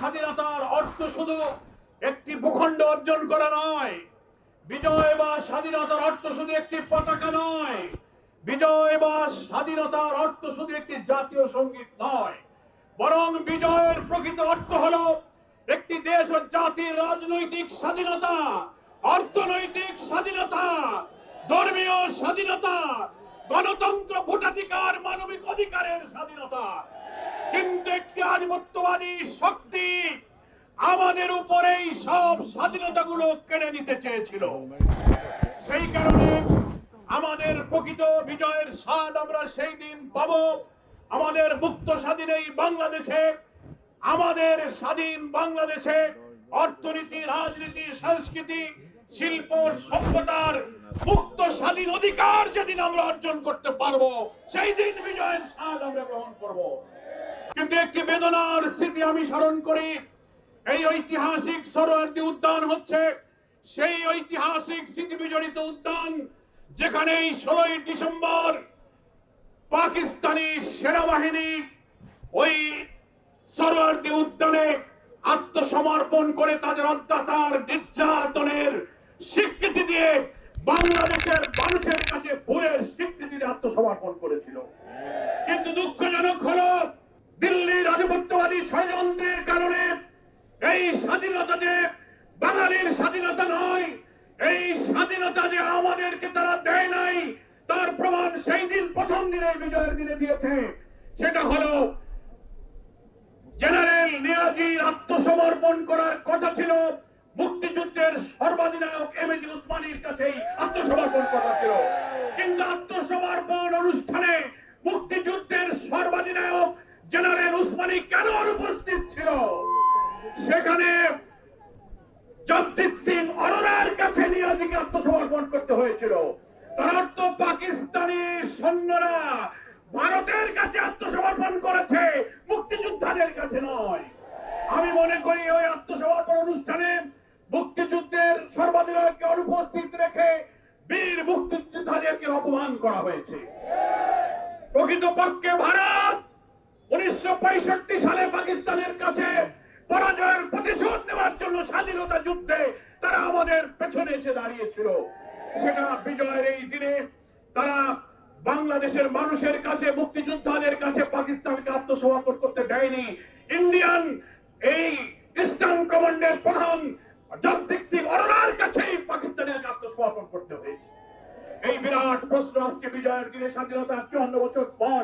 স্বাধীনতার অর্থ শুধু একটি ভূখণ্ড অর্জন করা নয়, বিজয় বা স্বাধীনতার অর্থ শুধু একটি পতাকা নয়, বিজয় বা স্বাধীনতার অর্থ শুধু একটি জাতীয় সঙ্গীত নয়, বরং বিজয়ের প্রকৃত অর্থ হলো একটি দেশ ও জাতির রাজনৈতিক স্বাধীনতা, অর্থনৈতিক স্বাধীনতা, ধর্মীয় স্বাধীনতা, গণতন্ত্র, ভোটাধিকার, মানবিক অধিকারের স্বাধীনতা। কিন্তু একটি আধিপত্যবাদী শক্তি আমাদের উপরে এই সব স্বাধীনতাগুলো কেড়ে নিতে চেয়েছিল। সেই কারণে আমাদের প্রকৃত বিজয়ের স্বাদ আমরা সেই দিন পাবো আমাদের মুক্ত স্বাধীন এই বাংলাদেশে। আমাদের স্বাধীন বাংলাদেশে অর্থনীতি, রাজনীতি, সংস্কৃতি, শিল্প, সভ্যতার মুক্ত স্বাধীন অধিকার যেদিন আমরা অর্জন করতে পারবো, সেই দিন বিজয়ের স্বাদ আমরা গ্রহণ করব। কিন্তু একটি বেদনার স্মৃতি আমি স্মরণ করি। এই ঐতিহাসিক সোহরাওয়ার্দী উদ্যান হচ্ছে সেই ঐতিহাসিক স্মৃতি বিজড়িত উদ্যান যেখানে 16ই ডিসেম্বর পাকিস্তানি সেনাবাহিনী ওই সোহরাওয়ার্দী উদ্যানে আত্মসমর্পণ করে তাদের অত্যাচার, নির্যাতনের স্বীকৃতি দিয়ে বাংলাদেশের মানুষের কাছে ভুলের স্বীকৃতি দিয়ে আত্মসমর্পণ করেছিল। কিন্তু দুঃখজনক হলো দিল্লির আধিপত্যবাদী ষড়যন্ত্রের কারণে এই স্বাধীনতা যে বাঙালির স্বাধীনতা নয়, এই স্বাধীনতা যে আমাদেরকে তারা দেয় নাই, তার প্রমাণ সেই দিন প্রথম দিনে বিজয়ের দিনে দিয়েছে। সেটা হলো জেনারেল নিয়াজির আত্মসমর্পণ করার কথা ছিল, মুক্তিযুদ্ধের সর্বাধিনায়ক এমএজি উসমানীর কাছেই আত্মসমর্পণ করা ছিল। কিন্তু আত্মসমর্পণ অনুষ্ঠানে মুক্তিযুদ্ধের সর্বাধিনায়ক জেনারেল উসমানী কেন অনুপস্থিত ছিল? সেখানে জগজিৎ সিং অরোরার কাছে নিয়াজিকে আত্মসমর্পণ করতে হয়েছিল। তার অর্থ পাকিস্তানি সৈন্যরা ভারতের কাছে আত্মসমর্পণ করেছে, মুক্তিযোদ্ধাদের কাছে নয়। আমি মনে করি ওই আত্মসমর্পণ অনুষ্ঠানে মুক্তিযুদ্ধের সর্বাধিনায়ককে অনুপস্থিত রেখে বীর মুক্তিযোদ্ধাদেরকে অপমান করা হয়েছে। প্রকৃতপক্ষে ভারত 1965 সালে পাকিস্তানের কাছে পরাজয়ের প্রতিশোধ নেওয়ার জন্য স্বাধীনতা যুদ্ধে তারা আমাদের পেছনে এসে দাঁড়িয়েছিল। সেটা বিজয়ের এই দিনে তারা বাংলাদেশের মানুষের কাছে, মুক্তিযোদ্ধাদের কাছে পাকিস্তানকে আত্মসমর্পণ করতে দেয়নি। ইন্ডিয়ান এই ইস্টার্ন কমান্ডের প্রধান জগজিৎ সিং অরোরার কাছেই পাকিস্তানের আত্মসমর্পণ করতে হয়েছে। এই বিরাট প্রশ্ন আজকে বিজয়ের দিনে স্বাধীনতার 54 বছর পর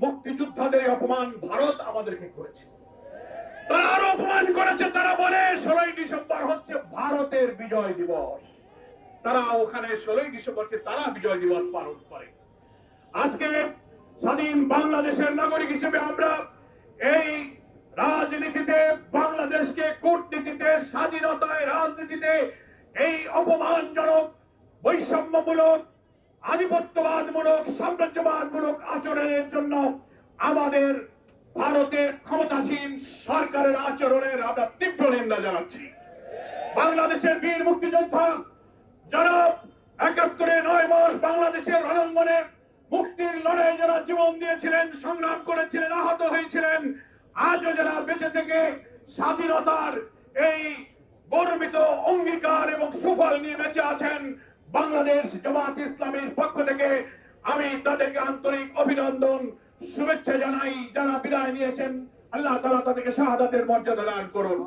মুক্তিযোদ্ধাদের অপমান ভারত আমাদেরকে করেছে। তারা আরো অপমান করেছে। তারা বলে 16ই ডিসেম্বর হচ্ছে ভারতের বিজয় দিবস। তারা ওখানে 16ই ডিসেম্বরকে তারা বিজয় দিবস পালন করে। আজকে স্বাধীন বাংলাদেশের নাগরিক হিসেবে আমরা এই রাজনীতিতে, বাংলাদেশকে কূটনীতিতে, স্বাধীনতায়, রাজনীতিতে এই অপমানজনক, বৈষম্যমূলক, আধিপত্যবাদমূলক, সাম্রাজ্যবাদমূলক আচরণের জন্য আমাদের ভারতের ক্ষমতাসীন সরকারের আচরণের আমরা তীব্র নিন্দা জানাচ্ছি। বাংলাদেশের বীর মুক্তিযোদ্ধা যারা 71-এ 9 মাস বাংলাদেশের রণাঙ্গনে মুক্তির লড়াই যারা জীবন দিয়েছিলেন, সংগ্রাম করেছিলেন, আহত হয়েছিলেন, আজও যারা বেঁচে থেকে স্বাধীনতার এই গর্বিত অঙ্গীকার এবং সুফল নিয়ে বেঁচে আছেন, বাংলাদেশ জামাত ইসলামীর পক্ষ থেকে আমি তাদেরকে আন্তরিক অভিনন্দন, শুভেচ্ছা জানাই। যারা বিদায় নিয়েছেন, আল্লাহ তাআলা তাদেরকে শাহাদাতের মর্যাদা দান করুন।